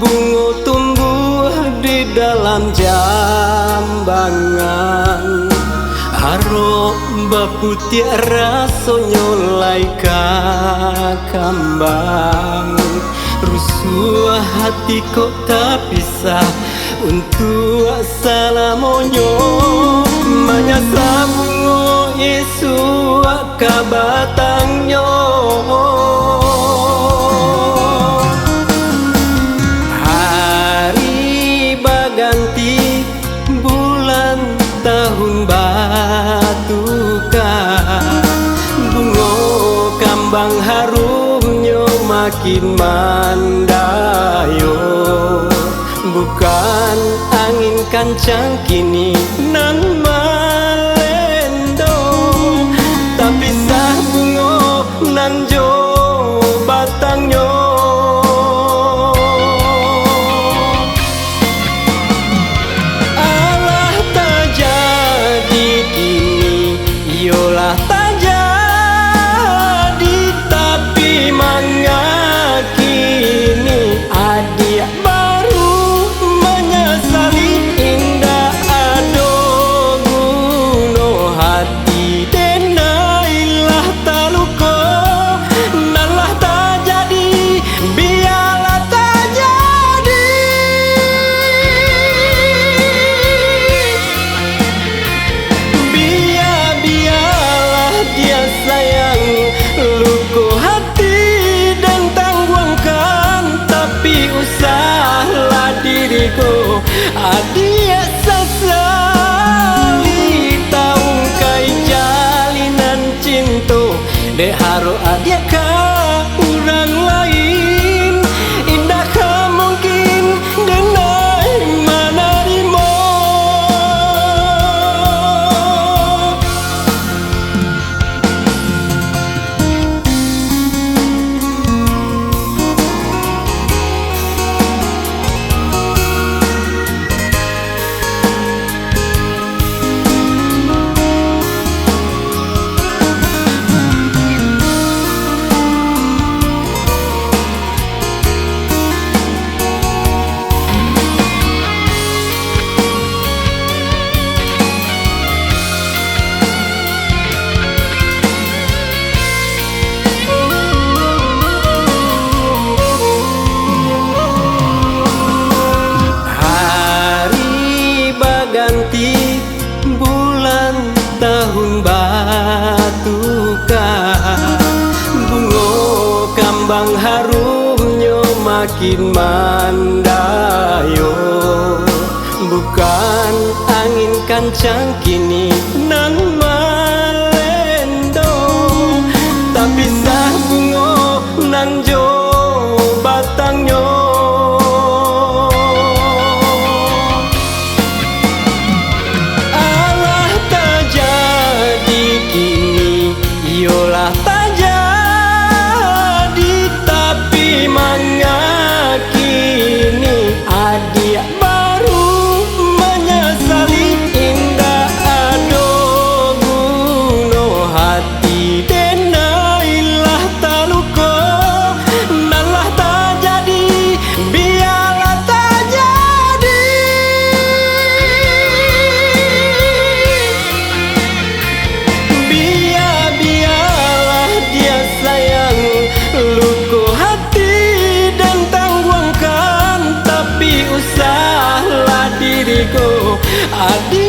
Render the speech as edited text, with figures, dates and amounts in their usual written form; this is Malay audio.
bunga tumbuh di dalam jambangan. Harok baputiak rasonyo laika kambang. Rusuh hati kok tak pisah untuk salamonyo. Manyasa bunga isu kabatangnya. Hari baganti bulan tahun batuka. Bunga kambang harumnya makin mandayo. Bukan angin kancang kini nan malendo, tapi sah bunga nan jo batangnya. Alah tak jadi kini, yolah tak jadi, tapi mangga kini adik baru menyesali. Indah ado guno hati denailah taluko. Nalah tak jadi, biarlah tak jadi. Biarlah dia sayang luku hati dan tangguhkan, tapi usahlah diriku adia sesali. Taung kai jalinan cinta dek harus adia ka orang lain. Indah ka mungkin denai menerima. Ganti bulan tahun batuka. Bunga kambang harumnya makin mandayo. Bukan angin kancang kini nan malendo, tapi sah bunga nan jo batangnya. Yolah tak jadi, tapi mangga kini adik baru menyesali. Indah ado guno hati denailah taluko. Nalah tak jadi, biarlah tak jadi. Biarlah dia sayang luku hati dan tangguhkan, tapi usahlah diriku adik